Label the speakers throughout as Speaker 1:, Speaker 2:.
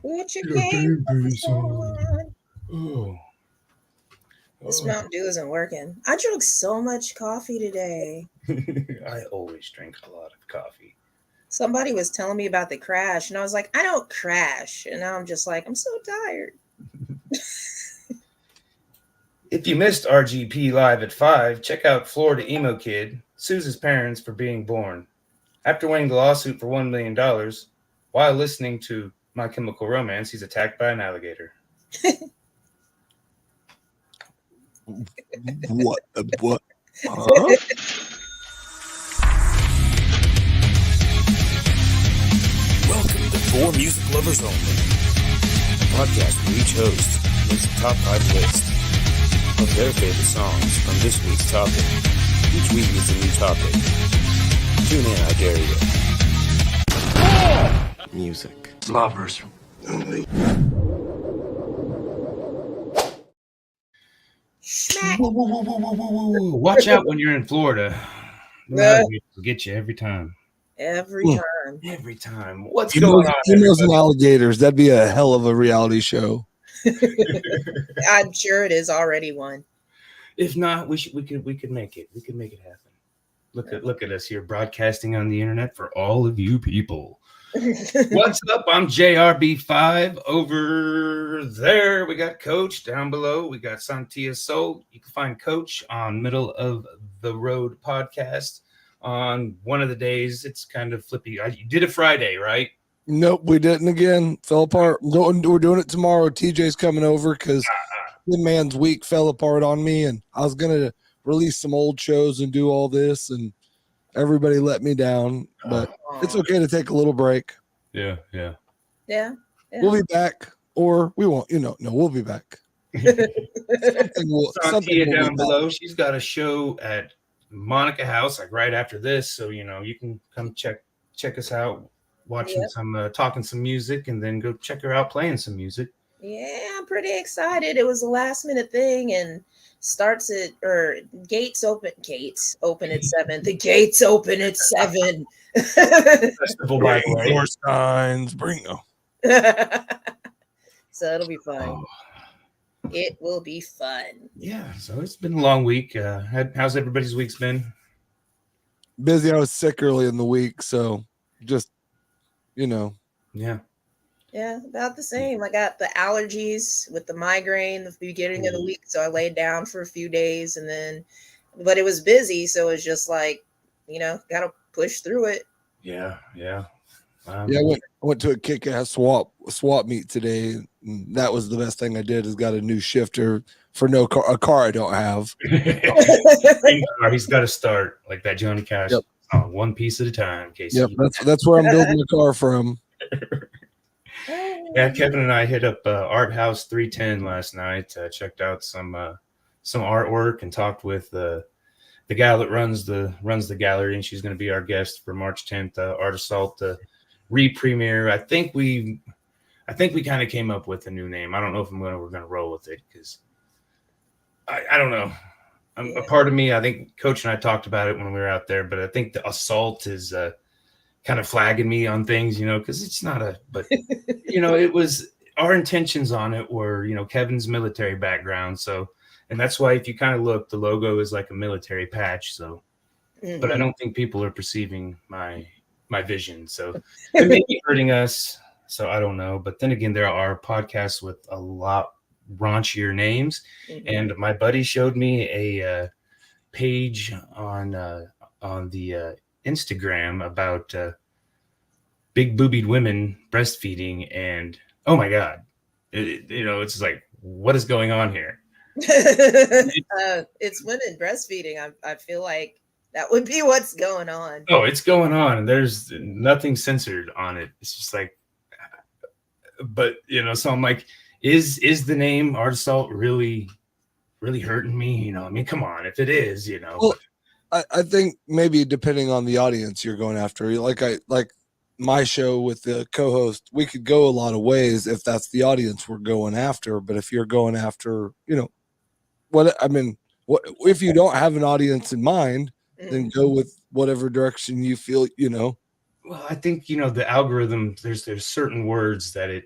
Speaker 1: Put your game on.
Speaker 2: Oh.
Speaker 1: This Mountain Dew isn't working. I drank so much coffee today.
Speaker 2: I always drink a lot of coffee.
Speaker 1: Somebody was telling me about the crash, and I was like, I don't crash. And now I'm just like, I'm so tired.
Speaker 2: If you missed RGP Live at 5, check out Florida Emo Kid sues his parents for being born. After winning the lawsuit for $1 million, while listening to My Chemical Romance, he's attacked by an alligator.
Speaker 3: What? Huh?
Speaker 4: Welcome to For Music Lovers Only, a podcast where each host makes a top 5 list of their favorite songs from this week's topic. Each week is a new topic. Tune in, I dare you. Music Lovers Only.
Speaker 2: Whoa. Watch out when you're in Florida. They'll get you every time.
Speaker 1: Every time.
Speaker 2: What's going on?
Speaker 3: Emos and alligators. That'd be a hell of a reality show.
Speaker 1: I'm sure it is already one.
Speaker 2: If not, we could make it. We could make it happen. Look at us here broadcasting on the internet for all of you people. What's up? I'm JRB5. Over there, we got Coach. Down below, we got Sontia Soul. You can find Coach on Middle of the Road podcast. On one of the days, it's kind of flippy. You did it Friday, right?
Speaker 3: Nope, we didn't again. Fell apart. We're doing it tomorrow. TJ's coming over because the man's week fell apart on me, and I was going to release some old shows and do all this, and everybody let me down. But it's okay to take a little break.
Speaker 2: Yeah.
Speaker 3: We'll be back, or we won't. No, we'll be back.
Speaker 2: Sontia down below, she's got a show at Monica House, like right after this, so you can come check us out, watching some talking some music, and then go check her out playing some music.
Speaker 1: Yeah, I'm pretty excited. It was a last minute thing, and gates open at 7. The gates open at 7.
Speaker 2: Festival by the way.
Speaker 3: More signs, bring them.
Speaker 1: So it'll be fun. It will be fun.
Speaker 2: Yeah, so it's been a long week. How's everybody's week's been?
Speaker 3: Busy. I was sick early in the week, so just,
Speaker 2: Yeah.
Speaker 1: Yeah, about the same. I got the allergies with the migraine the beginning of the week, so I laid down for a few days, but it was busy, so it's just like, got to push through it.
Speaker 2: Yeah.
Speaker 3: I went to a kick-ass swap meet today. And that was the best thing I did. Is got a new shifter for a car I don't have.
Speaker 2: He's got to start like that Johnny Cash on one piece at a time. Casey.
Speaker 3: Yep, that's where I'm building the car from.
Speaker 2: Yeah, Kevin and I hit up Art House 310 last night. Checked out some artwork and talked with the gal that runs the gallery, and she's going to be our guest for March 10th. Art Assault re-premiere. I think we kind of came up with a new name. I don't know if we're going to roll with it because I don't know. A part of me, I think Coach and I talked about it when we were out there, but I think the Assault is kind of flagging me on things, because it's not but it was our intentions on it were, Kevin's military background. So, and that's why if you kind of look, the logo is like a military patch. So, but I don't think people are perceiving my vision. So it may be hurting us. So I don't know. But then again, there are podcasts with a lot raunchier names. And my buddy showed me a page on the Instagram about big boobied women breastfeeding, and oh my God, it's like, what is going on here?
Speaker 1: It's women breastfeeding. I feel like that would be what's going on.
Speaker 2: Oh, it's going on, and there's nothing censored on it. It's just like, but so I'm like, is the name Art Assault really hurting me? I mean, come on, if it is,
Speaker 3: Well, I think maybe depending on the audience you're going after, like my show with the co-host, we could go a lot of ways if that's the audience we're going after. But if you're going after, if you don't have an audience in mind, then go with whatever direction you feel,
Speaker 2: Well, I think, the algorithm, there's certain words that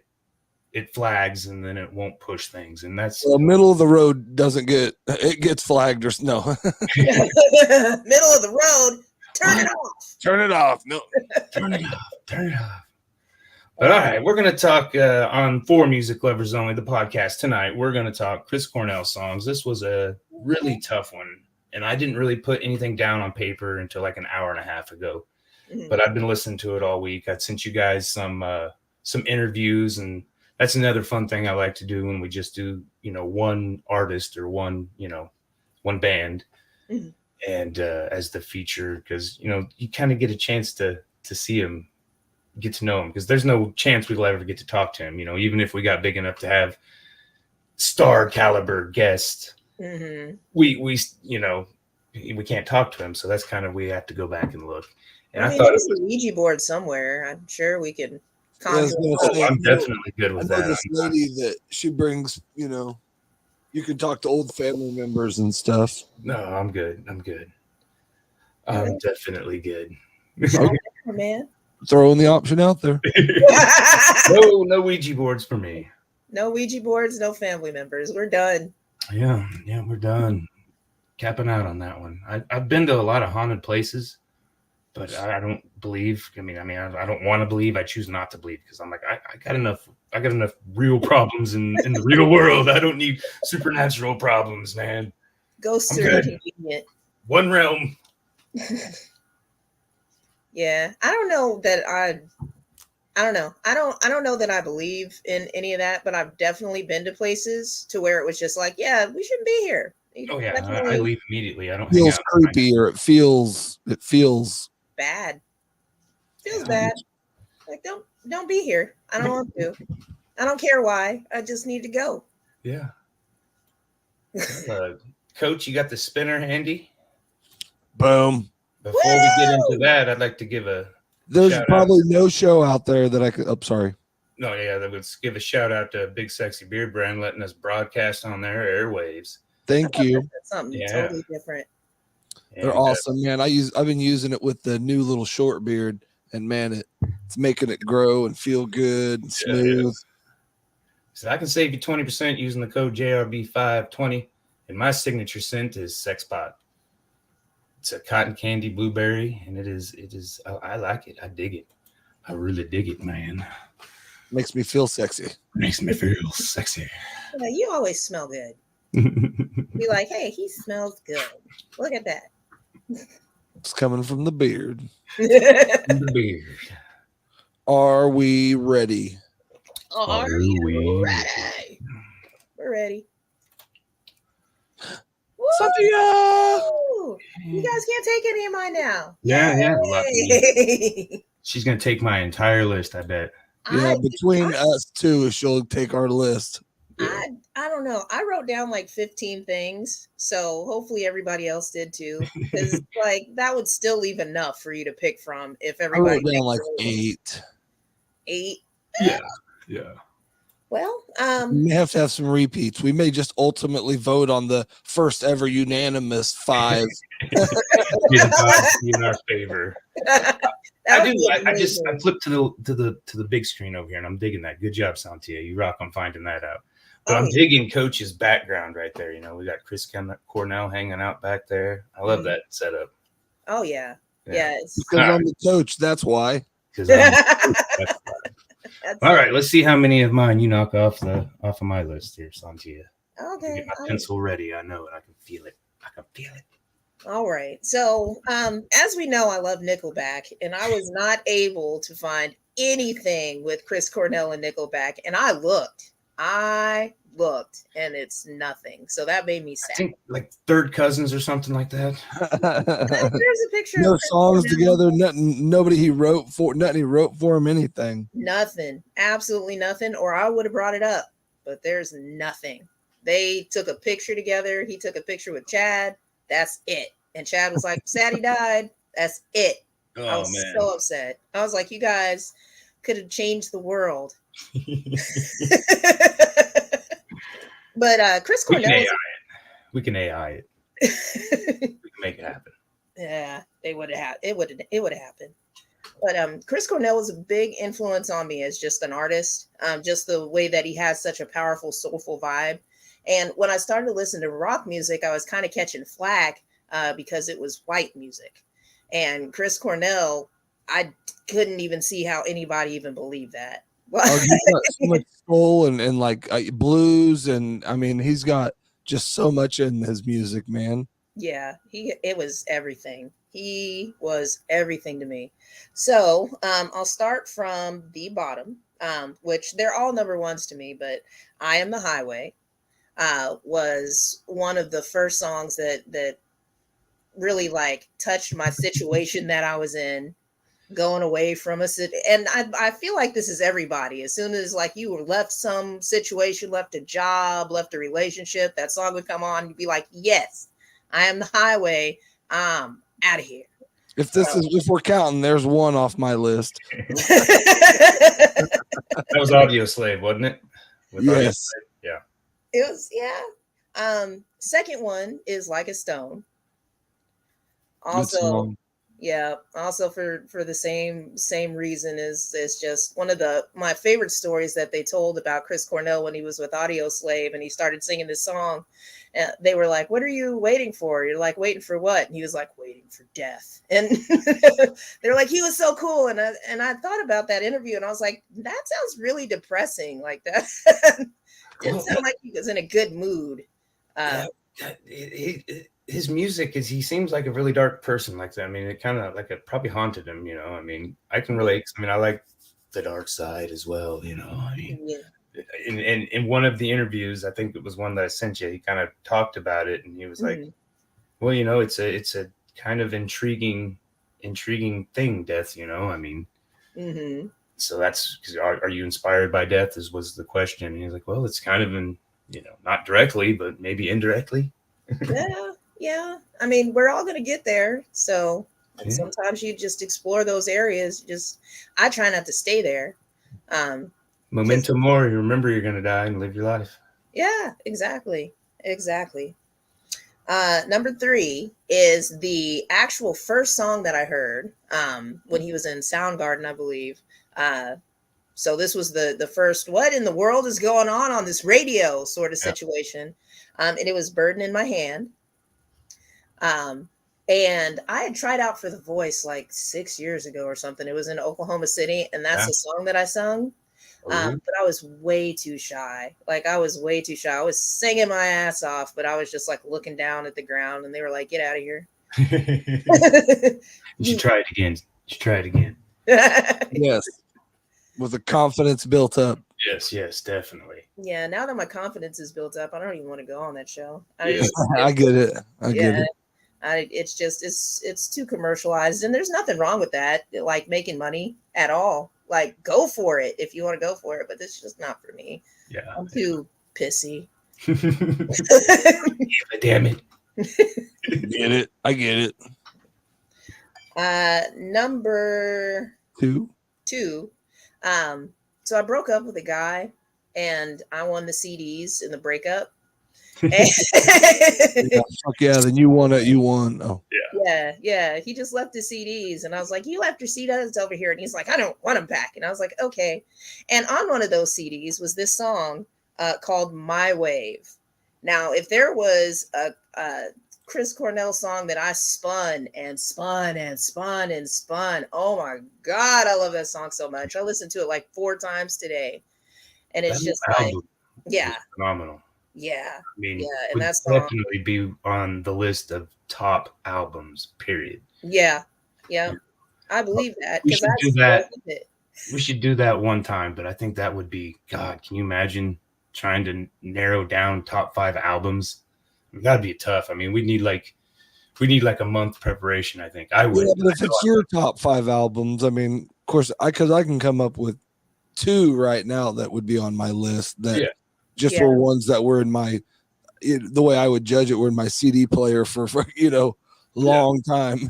Speaker 2: it flags and then it won't push things. And that's
Speaker 3: the middle of the road it gets flagged or no.
Speaker 1: Middle of the road, turn it off.
Speaker 3: Turn it off. No.
Speaker 2: turn it off. But all right, we're going to talk on For Music Lovers Only, the podcast tonight. We're going to talk Chris Cornell songs. This was a really tough one, and I didn't really put anything down on paper until like an hour and a half ago. Mm-hmm. But I've been listening to it all week. I sent you guys some interviews, and that's another fun thing I like to do when we just do, one artist or one band, mm-hmm. and as the feature, because you kind of get a chance to see him. Get to know him, because there's no chance we'll ever get to talk to him, even if we got big enough to have star caliber guests, mm-hmm. we can't talk to him, so that's kind of, we have to go back and look. And I thought
Speaker 1: there's a Ouija board somewhere. I'm sure we can
Speaker 2: I'm definitely good with that.
Speaker 3: This lady that she brings, you can talk to old family members and stuff.
Speaker 2: No, I'm good. I'm definitely good.
Speaker 1: Oh, man.
Speaker 3: Throwing the option out there.
Speaker 2: No Ouija boards for me.
Speaker 1: No Ouija boards, no family members. We're done.
Speaker 2: Yeah, we're done. Capping out on that one. I've been to a lot of haunted places, but I don't believe. I don't want to believe. I choose not to believe, because I'm like, I got enough real problems in the real world. I don't need supernatural problems, man.
Speaker 1: Ghosts are inconvenient.
Speaker 2: One realm.
Speaker 1: Yeah, I don't know that I don't know. I don't know that I believe in any of that, but I've definitely been to places to where it was just like, yeah, we shouldn't be here.
Speaker 2: Oh yeah, I leave immediately. I don't.
Speaker 3: Feels creepy, or it feels
Speaker 1: bad. Feels bad. Like don't be here. I don't want to. I don't care why. I just need to go.
Speaker 2: Yeah. Coach, you got the spinner handy?
Speaker 3: Boom.
Speaker 2: Before we get into that, I'd like to give
Speaker 3: there's probably no show out there that I could. I'm sorry.
Speaker 2: No, yeah, let's give a shout out to Big Sexy Beard Brand letting us broadcast on their airwaves.
Speaker 3: Thank you.
Speaker 1: That's something totally different.
Speaker 3: They're awesome, man. I've been using it with the new little short beard, and man, it's making it grow and feel good and smooth.
Speaker 2: So I can save you 20% using the code JRB520, and my signature scent is Sexpot. It's a cotton candy blueberry, and it is. I like it. I dig it. I really dig it, man.
Speaker 3: Makes me feel sexy.
Speaker 2: Makes me feel sexy.
Speaker 1: Yeah, you always smell good. Be like, hey, he smells good. Look at that.
Speaker 3: It's coming from the beard.
Speaker 2: The beard.
Speaker 3: Are we ready?
Speaker 1: Are you ready? We're ready.
Speaker 3: Sontia!
Speaker 1: You guys can't take any of mine now.
Speaker 2: Yeah. She's gonna take my entire list, I bet.
Speaker 3: Yeah, between us two, she'll take our list.
Speaker 1: I don't know. I wrote down like 15 things, so hopefully everybody else did too. Because like that would still leave enough for you to pick from if everybody.
Speaker 3: I wrote down like 8.
Speaker 1: 8.
Speaker 2: Yeah.
Speaker 1: Well,
Speaker 3: we may have to have some repeats. We may just ultimately vote on the first ever unanimous 5.
Speaker 2: In our favor. I flipped to the big screen over here, and I'm digging that. Good job, Sontia. You rock on finding that out. But I'm digging Coach's background right there. We got Chris Cornell hanging out back there. I love that setup.
Speaker 1: Oh yeah. Yes.
Speaker 3: Because I'm the coach. That's why.
Speaker 2: All right, let's see how many of mine you knock off of my list here, Sontia.
Speaker 1: Okay.
Speaker 2: Get my pencil ready. I know it. I can feel it.
Speaker 1: All right. So, as we know, I love Nickelback, and I was not able to find anything with Chris Cornell and Nickelback, and I looked, and it's nothing. So that made me sad.
Speaker 2: I think like third cousins or something like that.
Speaker 1: There's a picture.
Speaker 3: No songs together. Nothing. Nobody he wrote for. Nothing he wrote for him. Anything.
Speaker 1: Nothing. Absolutely nothing. Or I would have brought it up. But there's nothing. They took a picture together. He took a picture with Chad. That's it. And Chad was like, "Sad he died. That's it."
Speaker 2: Oh,
Speaker 1: I was so upset. I was like, "You guys could have changed the world." But Chris Cornell,
Speaker 2: we can AI it. We can make it happen.
Speaker 1: Yeah, it would have happened. But Chris Cornell was a big influence on me as just an artist. Just the way that he has such a powerful, soulful vibe. And when I started to listen to rock music, I was kind of catching flack because it was white music. And Chris Cornell, I couldn't even see how anybody even believed that.
Speaker 3: Oh, he's got so much soul and like blues, and I mean, he's got just so much in his music, man.
Speaker 1: Yeah, it was everything. He was everything to me. So I'll start from the bottom, which they're all number ones to me, but I Am the Highway was one of the first songs that really like touched my situation that I was in, going away from a city. And I feel like this is everybody. As soon as like you left some situation, left a job, left a relationship, that song would come on, you'd be like, yes, I am the highway. I'm out of here.
Speaker 3: If we're counting, there's one off my list.
Speaker 2: That was Audio Slave, wasn't it?
Speaker 3: Yes.
Speaker 2: Yeah.
Speaker 1: It was, yeah. Second one is Like a Stone. Also, yeah, also for the same reason is just one of my favorite stories that they told about Chris Cornell when he was with Audio Slave and he started singing this song. They were like, "What are you waiting for?" You're like, "Waiting for what?" And he was like, "Waiting for death." And they're like, "He was so cool." And I thought about that interview and I was like, "That sounds really depressing." Like that didn't sound like he was in a good mood.
Speaker 2: His music he seems like a really dark person like that. I mean, it kind of like it probably haunted him, you know. I mean, I can relate. I mean, I like the dark side as well, you know. I mean, yeah. In one of the interviews, I think it was one that I sent you, he kind of talked about it and he was like, well, you know, it's a kind of intriguing thing, death, you know. I mean, so that's because are you inspired by death was the question. And he's like, well, it's kind of you know, not directly, but maybe indirectly.
Speaker 1: Yeah. I mean, we're all going to get there. So sometimes you just explore those areas. I try not to stay there.
Speaker 2: Memento mori, remember you're going to die and live your life.
Speaker 1: Yeah, exactly. Number 3 is the actual first song that I heard when he was in Soundgarden, I believe. So this was the first, what in the world is going on this radio sort of situation. And it was Burden in My Hand. And I had tried out for The Voice like 6 years ago or something. It was in Oklahoma City. And that's the song that I sung. But I was way too shy. I was singing my ass off, but I was just like looking down at the ground and they were like, get out of here.
Speaker 2: You should try it again.
Speaker 3: Yes. With the confidence built up.
Speaker 2: Yes, definitely.
Speaker 1: Yeah, now that my confidence is built up, I don't even want to go on that show.
Speaker 3: I get it. I get it.
Speaker 1: It's just it's too commercialized, and there's nothing wrong with that, like making money at all. Like, go for it if you want to go for it, but it's just not for me.
Speaker 2: Yeah,
Speaker 1: I'm too pissy.
Speaker 2: Damn it.
Speaker 3: I get
Speaker 1: it. Number 2. So I broke up with a guy and I won the CDs in the breakup.
Speaker 3: Then you won it. You won. Oh,
Speaker 1: yeah. He just left the CDs and I was like, you left your CDs over here. And he's like, I don't want them back. And I was like, okay. And on one of those CDs was this song called My Wave. Now, if there was a Chris Cornell song that I spun and spun and spun and spun. Oh my God, I love that song so much. I listened to it like 4 times today. And it's just like, yeah.
Speaker 2: Phenomenal.
Speaker 1: Yeah.
Speaker 2: I mean,
Speaker 1: and
Speaker 2: that's definitely be on the list of top albums, period.
Speaker 1: Yeah. I believe that.
Speaker 2: We should do that. We should do that one time, but I think that would be, God, can you imagine trying to narrow down top 5 albums? That'd be tough. I mean, we need like a month preparation. I think I would.
Speaker 3: Yeah, but if it's your top 5 albums, I mean, of course, because I can come up with 2 right now that would be on my list that were ones that were in my, the way I would judge it, were in my CD player for long time.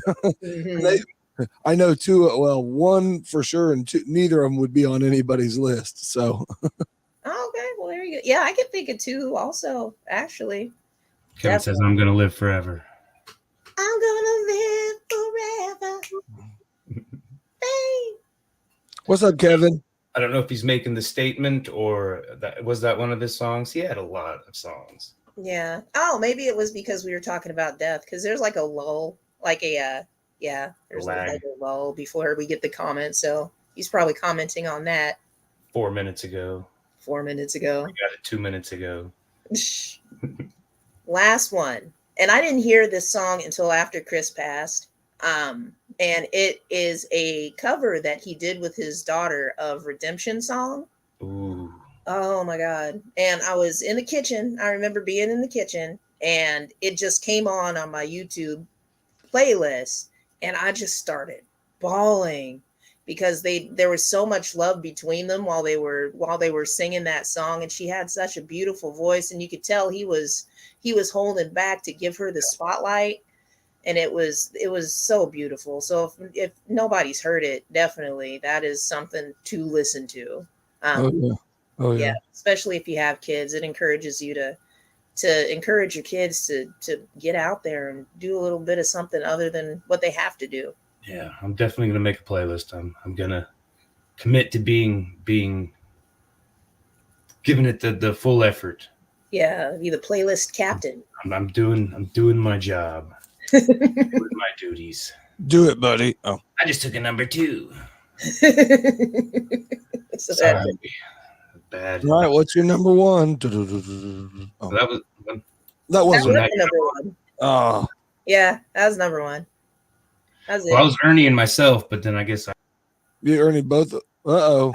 Speaker 3: I know 2. Well, 1 for sure, and 2. Neither of them would be on anybody's list. So.
Speaker 1: Okay, well there you go. Yeah, I can think of 2 also. Actually.
Speaker 2: Kevin says, I'm going to live forever.
Speaker 1: I'm going to live forever. Bang.
Speaker 3: What's up, Kevin?
Speaker 2: I don't know if he's making the statement or was that one of his songs? He had a lot of songs.
Speaker 1: Yeah. Oh, maybe it was because we were talking about death, because there's like a lull, like there's like a lull before we get the comment. So he's probably commenting on that.
Speaker 2: 4 minutes ago.
Speaker 1: 4 minutes ago.
Speaker 2: We got it 2 minutes ago.
Speaker 1: Last one. And I didn't hear this song until after Chris passed. And it is a cover that he did with his daughter of Redemption Song.
Speaker 2: Ooh.
Speaker 1: Oh my God. And I was in the kitchen. I remember being in the kitchen and it just came on my YouTube playlist and I just started bawling because there was so much love between them while they were singing that song, and she had such a beautiful voice and you could tell he was holding back to give her the spotlight. And it was so beautiful. So if nobody's heard it, definitely that is something to listen to.
Speaker 3: Oh yeah.
Speaker 1: Especially if you have kids, it encourages you to encourage your kids to get out there and do a little bit of something other than what they have to do.
Speaker 2: Yeah, I'm definitely gonna make a playlist. I'm gonna commit to being giving it the full effort.
Speaker 1: Yeah, be the playlist captain.
Speaker 2: I'm doing my job. Doing my duties.
Speaker 3: Do it, buddy. Oh,
Speaker 2: I just took a number 2.
Speaker 1: So
Speaker 2: Sorry. Bad.
Speaker 3: all right. What's your number one? Oh,
Speaker 2: That was
Speaker 3: that wasn't.
Speaker 1: number one.
Speaker 3: Oh,
Speaker 1: Yeah, that was number one. That's it.
Speaker 2: well, I was Ernie and myself, but then I guess
Speaker 3: you Ernie both.
Speaker 1: Uh-oh.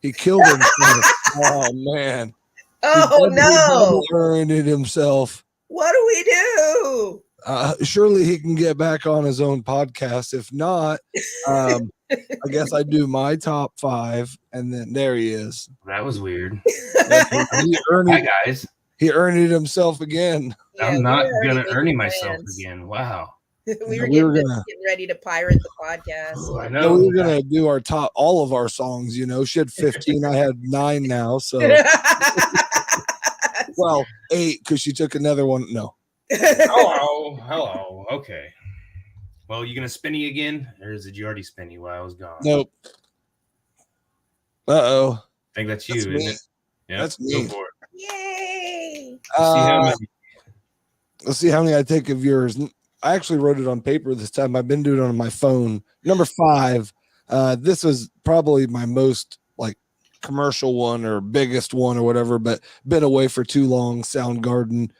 Speaker 3: He killed himself. Oh man.
Speaker 1: Oh no.
Speaker 3: Earned it himself.
Speaker 1: What do we do?
Speaker 3: Surely he can get back on his own podcast. If not, I guess I do my top 5, and then there he is.
Speaker 2: that was weird.
Speaker 3: Hi
Speaker 2: guys.
Speaker 3: He earned it himself again.
Speaker 2: I'm not gonna
Speaker 1: already
Speaker 2: Ernie
Speaker 1: making
Speaker 2: myself
Speaker 1: plans.
Speaker 2: again. Wow.
Speaker 1: we were
Speaker 3: gonna-
Speaker 1: getting ready to pirate the podcast.
Speaker 2: Oh, I
Speaker 3: No,
Speaker 2: know.
Speaker 3: we were gonna do all of our songs. She had 15. I had 9 now. So well, 8 because she took another one. No.
Speaker 2: Hello. Okay. Well, you gonna spinny again, or did you already spinny while I was gone?
Speaker 3: Nope. Uh-oh.
Speaker 2: I think that's you,
Speaker 3: That's
Speaker 2: isn't
Speaker 3: me.
Speaker 2: it? Yeah.
Speaker 3: That's
Speaker 2: Go
Speaker 3: me.
Speaker 2: for it.
Speaker 1: Yay!
Speaker 2: See how many.
Speaker 3: Let's see how many I take of yours. I actually wrote it on paper this time. I've been doing it on my phone. Number 5. This was probably my most commercial one or biggest one or whatever, but been away for too long. Soundgarden.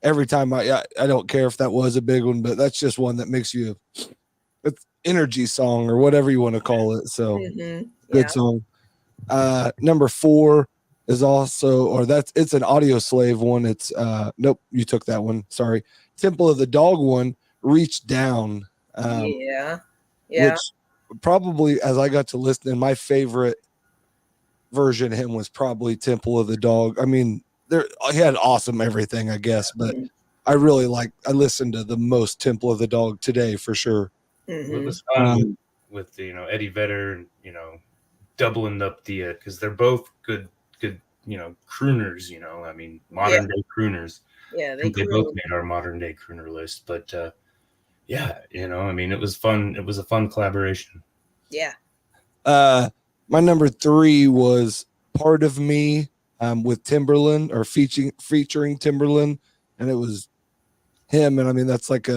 Speaker 3: Every time I don't care if that was a big one, but that's just one that makes you it's energy song or whatever you want to call it. So good song. Number 4 is also, it's an Audio Slave one. It's nope, you took that one. Sorry. Temple of the Dog one, Reach Down. Which probably, as I got to listen, and my favorite version of him was probably Temple of the Dog. I mean, he had awesome everything, I guess, but I really I listened to the most Temple of the Dog today for sure.
Speaker 2: It was fun with Eddie Vedder, doubling up the because they're both good crooners. I mean, modern day crooners.
Speaker 1: Yeah,
Speaker 2: they both made our modern day crooner list, but I mean, it was fun. It was a fun collaboration.
Speaker 1: Yeah.
Speaker 3: My number 3 was Part of Me with Timberland, or featuring Timberland, and it was him. And I mean, that's like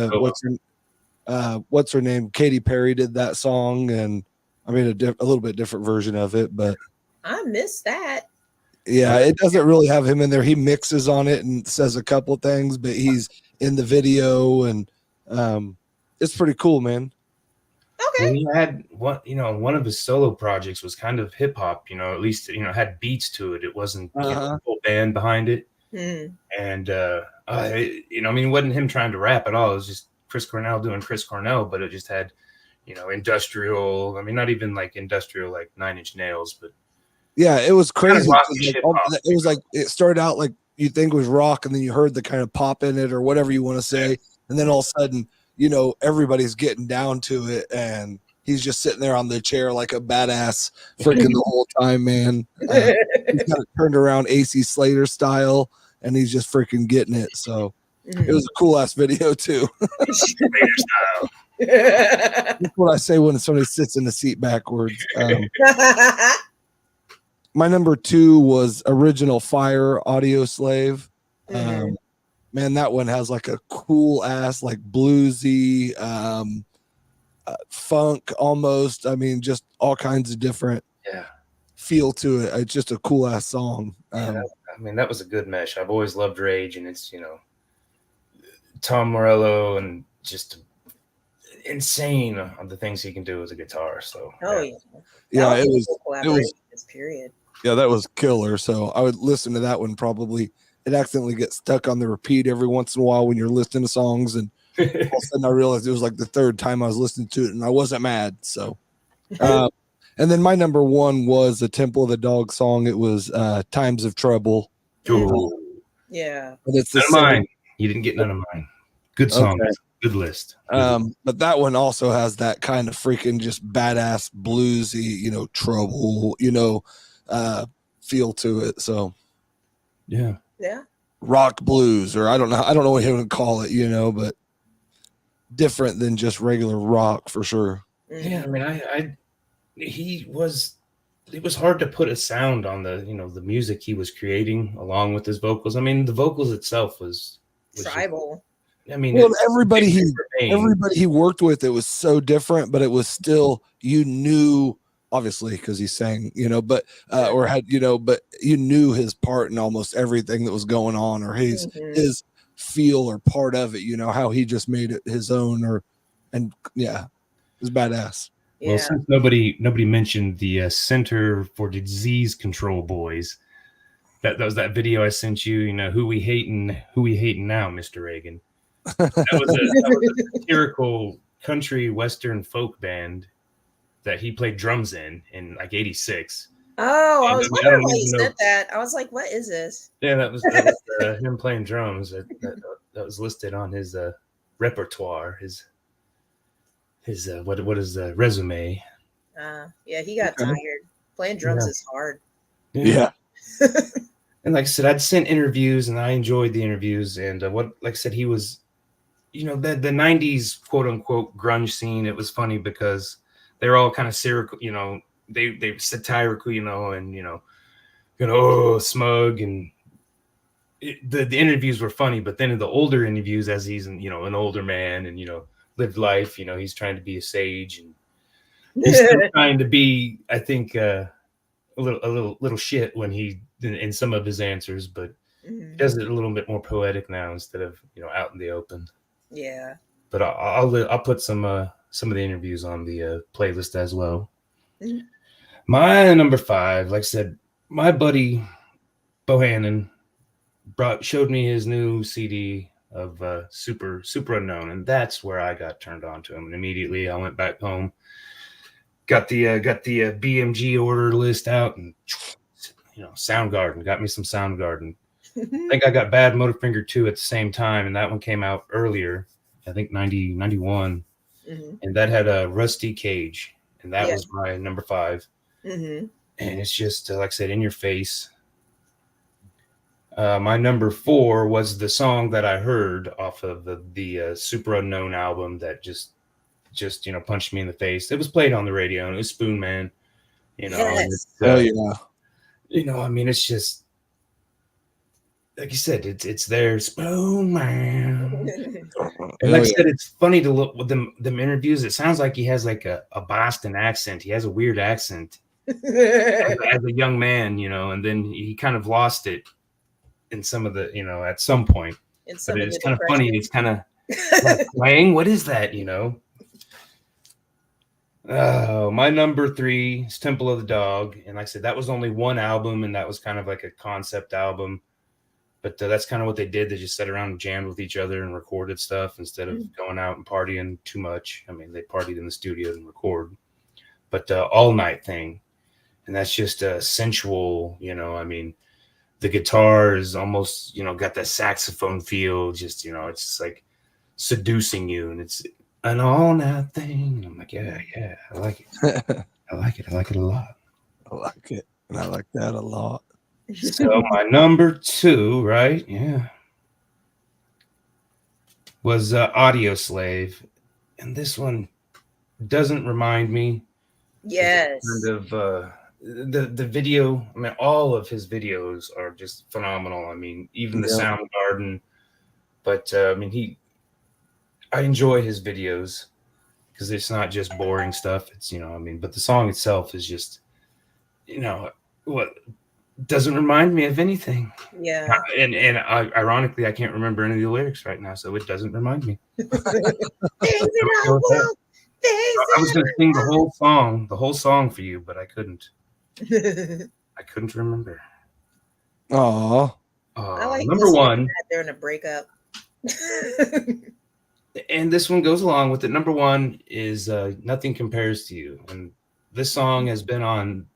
Speaker 3: what's her name? Katy Perry did that song, and I mean a little bit different version of it, but
Speaker 1: I missed that.
Speaker 3: Yeah, it doesn't really have him in there. He mixes on it and says a couple of things, but he's in the video, and it's pretty cool, man.
Speaker 1: Okay.
Speaker 2: And he had one of his solo projects was kind of hip hop, at least had beats to it. It wasn't a full band behind it. And I mean, it wasn't him trying to rap at all. It was just Chris Cornell doing Chris Cornell, but it just had industrial. I mean, not even like industrial like 9 Inch Nails, but
Speaker 3: yeah, it was crazy.
Speaker 2: It
Speaker 3: was like it started out like you think it was rock, and then you heard the kind of pop in it or whatever you want to say, and then all of a sudden, everybody's getting down to it, and he's just sitting there on the chair like a badass freaking the whole time, man. He's got it turned around AC Slater style, and he's just freaking getting it. So it was a cool ass video too.
Speaker 2: Slater style.
Speaker 3: That's what I say when somebody sits in the seat backwards. My number 2 was Original Fire, Audio Slave.
Speaker 1: Mhm.
Speaker 3: Man, that one has like a cool ass, like bluesy, funk almost. I mean, just all kinds of different feel to it. It's just a cool ass song.
Speaker 2: I mean, that was a good mesh. I've always loved Rage, and it's, Tom Morello, and just insane on the things he can do as a guitar. So
Speaker 3: yeah, it was
Speaker 1: this period.
Speaker 3: Yeah, that was killer. So I would listen to that one. Probably it accidentally gets stuck on the repeat every once in a while when you're listening to songs, and all of a sudden I realized it was like the third time I was listening to it, and I wasn't mad. So, and then my number 1 was a Temple of the Dog song. It was "Times of Trouble."
Speaker 1: Yeah,
Speaker 3: and it's the
Speaker 2: none of mine. You didn't get none of mine. Good song. Okay. Good list.
Speaker 3: But that one also has that kind of freaking just badass bluesy, trouble, feel to it. So
Speaker 1: yeah,
Speaker 3: rock blues, or I don't know what he would call it, but different than just regular rock for sure.
Speaker 2: Yeah, I mean, it was hard to put a sound on the the music he was creating along with his vocals. I mean, the vocals itself was
Speaker 1: tribal.
Speaker 2: I mean,
Speaker 3: well, everybody he worked with, it was so different, but it was still, obviously, because he sang, but or had, but you knew his part in almost everything that was going on, or his feel or part of it, how he just made it his own, it was badass.
Speaker 2: Well, since nobody mentioned the Center for Disease Control Boys, that was that video I sent you. Who we hating now, Mr. Reagan. That was a satirical country western folk band that he played drums in like '86.
Speaker 1: Oh, I was wondering why you said that. I was like, what is this?
Speaker 2: Yeah, that was him playing drums. That was listed on his repertoire, his what is the resume?
Speaker 1: Yeah, he got tired. Playing drums is hard.
Speaker 3: Yeah.
Speaker 2: And like I said, I'd sent interviews, and I enjoyed the interviews. And like I said, he was, the '90s quote unquote grunge scene. It was funny because they were all kind of satirical, they satirical, and smug, and the interviews were funny. But then in the older interviews, as he's an older man and lived life, he's trying to be a sage, and he's still trying to be, I think, a little shit when he in some of his answers, but he does it a little bit more poetic now instead of out in the open.
Speaker 1: Yeah. But
Speaker 2: I'll put some of the interviews on the playlist as well. Mm-hmm. My number 5, like I said, my buddy Bohannon showed me his new CD of Super Unknown, and that's where I got turned on to him. And immediately I went back home, got the BMG order list out, and Soundgarden, got me some Soundgarden. I think I got Bad Motorfinger 2 at the same time, and that one came out earlier, I think 91. Mm-hmm. And that had a Rusty Cage, and that was my number 5. Mm-hmm. And it's just like I said, in your face. My number 4 was the song that I heard off of the Super Unknown album that just punched me in the face. It was played on the radio, and it was Spoon Man.
Speaker 1: Yes.
Speaker 2: I mean, it's just like you said, it's there, Spoon Man. And like I said, it's funny to look with them interviews. It sounds like he has like a Boston accent. He has a weird accent as a young man, and then he kind of lost it in some of the, at some point. But it's kind of funny. It's kind of like, Wang, what is that, my number 3 is Temple of the Dog. And like I said, that was only one album, and that was kind of like a concept album. But that's kind of what they did. They just sat around and jammed with each other and recorded stuff instead of going out and partying too much. I mean, they partied in the studio and record. But all night thing. And that's just sensual, I mean, the guitar is almost, got that saxophone feel. Just, it's just like seducing you. And it's an all night thing. And I'm like, yeah, I like it. I like it a lot.
Speaker 3: I like it. And I like that a lot.
Speaker 2: So my number 2, right? Yeah. Was Audio Slave. and this one doesn't remind me.
Speaker 1: Yes.
Speaker 2: Kind of the video. I mean, all of his videos are just phenomenal. I mean, even the Soundgarden. But I mean, I enjoy his videos because it's not just boring stuff. It's, I mean, but the song itself is just, what doesn't remind me of anything.
Speaker 1: Yeah.
Speaker 2: And ironically, I can't remember any of the lyrics right now, so it doesn't remind me. I was going to sing the whole song for you, but I couldn't. I couldn't remember.
Speaker 3: Aww.
Speaker 1: I like
Speaker 2: number one
Speaker 1: during a breakup.
Speaker 2: And this one goes along with it. Number one is Nothing Compares to You. And this song has been on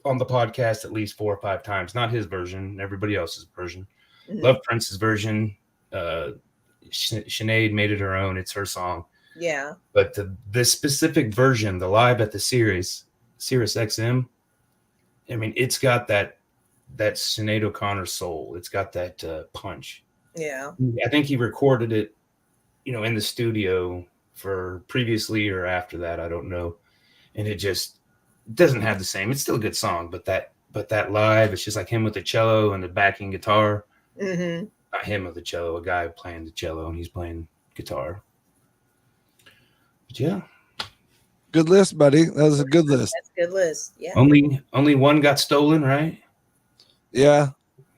Speaker 2: the podcast at least 4 or 5 times. Not his version, everybody else's version. Mm-hmm. Love Prince's version. Sinead made it her own. It's her song.
Speaker 1: Yeah.
Speaker 2: But the specific version, the live at the Sirius XM, I mean, it's got that Sinead O'Connor soul. It's got that punch.
Speaker 1: Yeah.
Speaker 2: I think he recorded it, in the studio for previously or after that. I don't know. And it just doesn't have the same. It's still a good song, but that live, it's just like him with the cello and the backing guitar.
Speaker 1: Mm-hmm.
Speaker 2: Not him with the cello, a guy playing the cello and he's playing guitar. But yeah.
Speaker 3: Good list, buddy. That was a good list.
Speaker 1: That's a good list. Yeah.
Speaker 2: Only one got stolen, right?
Speaker 3: Yeah.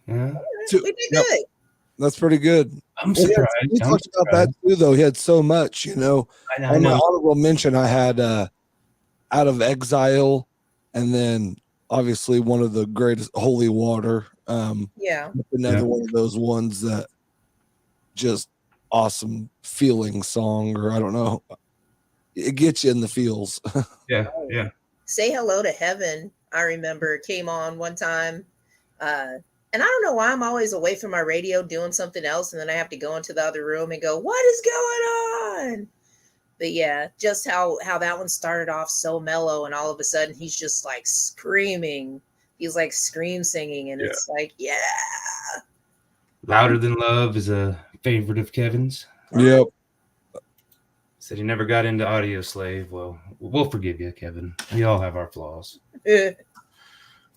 Speaker 2: Yeah.
Speaker 1: We did good.
Speaker 3: That's pretty good.
Speaker 2: I'm surprised.
Speaker 3: We talked about that too, though. He had so much,
Speaker 2: I know.
Speaker 3: On my honorable mention, I had Out of Exile, and then obviously one of the greatest, Holy Water. Another one of those ones that just awesome feeling song, or I don't know. It gets you in the feels.
Speaker 2: Yeah.
Speaker 1: Say Hello to Heaven, I remember, came on one time. And I don't know why I'm always away from my radio doing something else, and then I have to go into the other room and go, what is going on? But yeah, just how that one started off so mellow, and all of a sudden he's just like screaming. He's like scream singing, and it's like, yeah.
Speaker 2: Louder Than Love is a favorite of Kevin's.
Speaker 3: Yep.
Speaker 2: Said he never got into Audio Slave. Well, we'll forgive you, Kevin. We all have our flaws.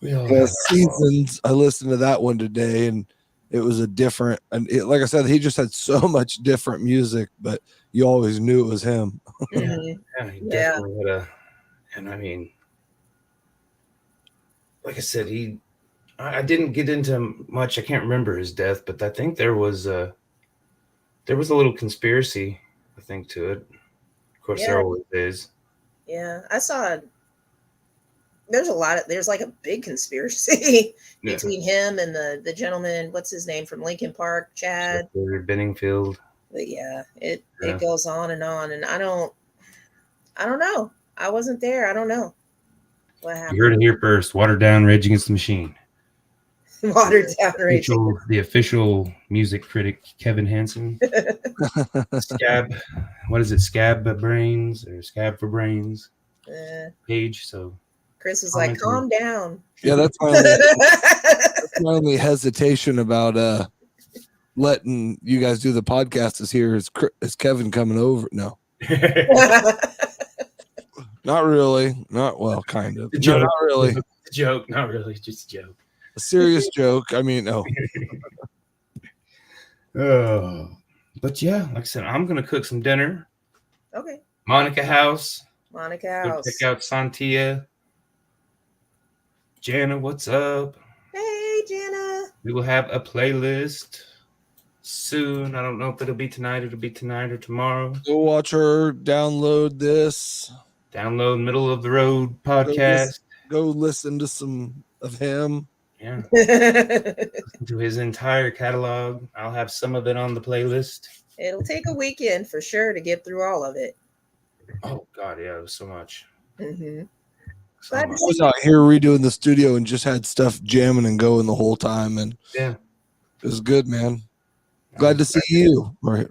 Speaker 3: Seasons. I listened to that one today, and it was a different. And like I said, he just had so much different music, but you always knew it was him.
Speaker 2: He definitely had a. And I mean, like I said, I didn't get into much. I can't remember his death, but I think there was a little conspiracy, I think, to it. Of course, there always is.
Speaker 1: Yeah, I saw. There's like a big conspiracy between him and the gentleman, what's his name, from Lincoln Park, Chad
Speaker 2: Benningfield.
Speaker 1: But it goes on, and I don't know. I wasn't there. I don't know what happened.
Speaker 2: You heard it here first. Watered down Rage Against the Machine.
Speaker 1: Watered down Rage.
Speaker 2: The official music critic Kevin Hansen. Scab. What is it? Scab Brains or Scab for Brains page. So
Speaker 1: Chris was like, calm down.
Speaker 3: Yeah, that's my only hesitation about letting you guys do the podcast is Kevin coming over? No. Not really. Kind of. No, not really.
Speaker 2: A joke. Not really. Just a joke.
Speaker 3: A serious joke. I mean, no.
Speaker 2: But yeah, like I said, I'm going to cook some dinner.
Speaker 1: Okay.
Speaker 2: Monica House.
Speaker 1: Go check
Speaker 2: out Sontia. Jana, what's up?
Speaker 1: Hey, Jana.
Speaker 2: We will have a playlist soon. I don't know if it'll be tonight or tomorrow.
Speaker 3: Go watch her download this.
Speaker 2: Download Middle of the Road podcast.
Speaker 3: Go listen to some of him.
Speaker 2: Yeah. Listen to his entire catalog. I'll have some of it on the playlist.
Speaker 1: It'll take a weekend for sure to get through all of it.
Speaker 2: Oh, God, yeah, it was so much.
Speaker 1: Mm-hmm.
Speaker 3: I was out here redoing the studio and just had stuff jamming and going the whole time, and
Speaker 2: yeah,
Speaker 3: it was good, man. Glad to see you. Right.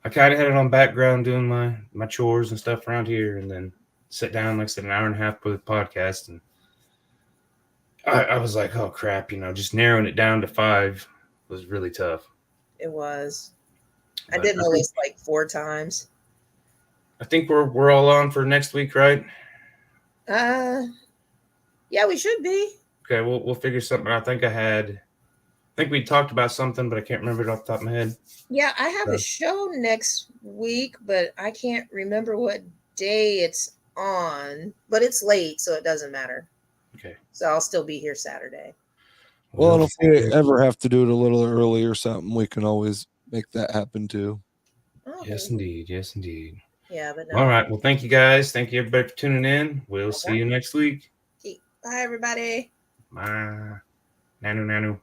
Speaker 2: I kind of had it on background doing my chores and stuff around here, and then sit down, like I said, an hour and a half for the podcast, and I was like, oh crap, just narrowing it down to 5 was really tough.
Speaker 1: It was. I did notice like 4 times.
Speaker 2: I think we're all on for next week, right?
Speaker 1: Yeah, we should be.
Speaker 2: Okay, we'll figure something out. I think we talked about something, but I can't remember it off the top of my head.
Speaker 1: Yeah, I have a show next week, but I can't remember what day it's on. But it's late, so it doesn't matter.
Speaker 2: Okay.
Speaker 1: So I'll still be here Saturday.
Speaker 3: Well, and if we ever have to do it a little early or something, we can always make that happen too.
Speaker 1: Oh,
Speaker 2: yes, indeed. Yes, indeed.
Speaker 1: Yeah, but no.
Speaker 2: All right. Well, thank you guys. Thank you everybody for tuning in. We'll see you next week.
Speaker 1: Bye, everybody.
Speaker 2: Bye. Nanu.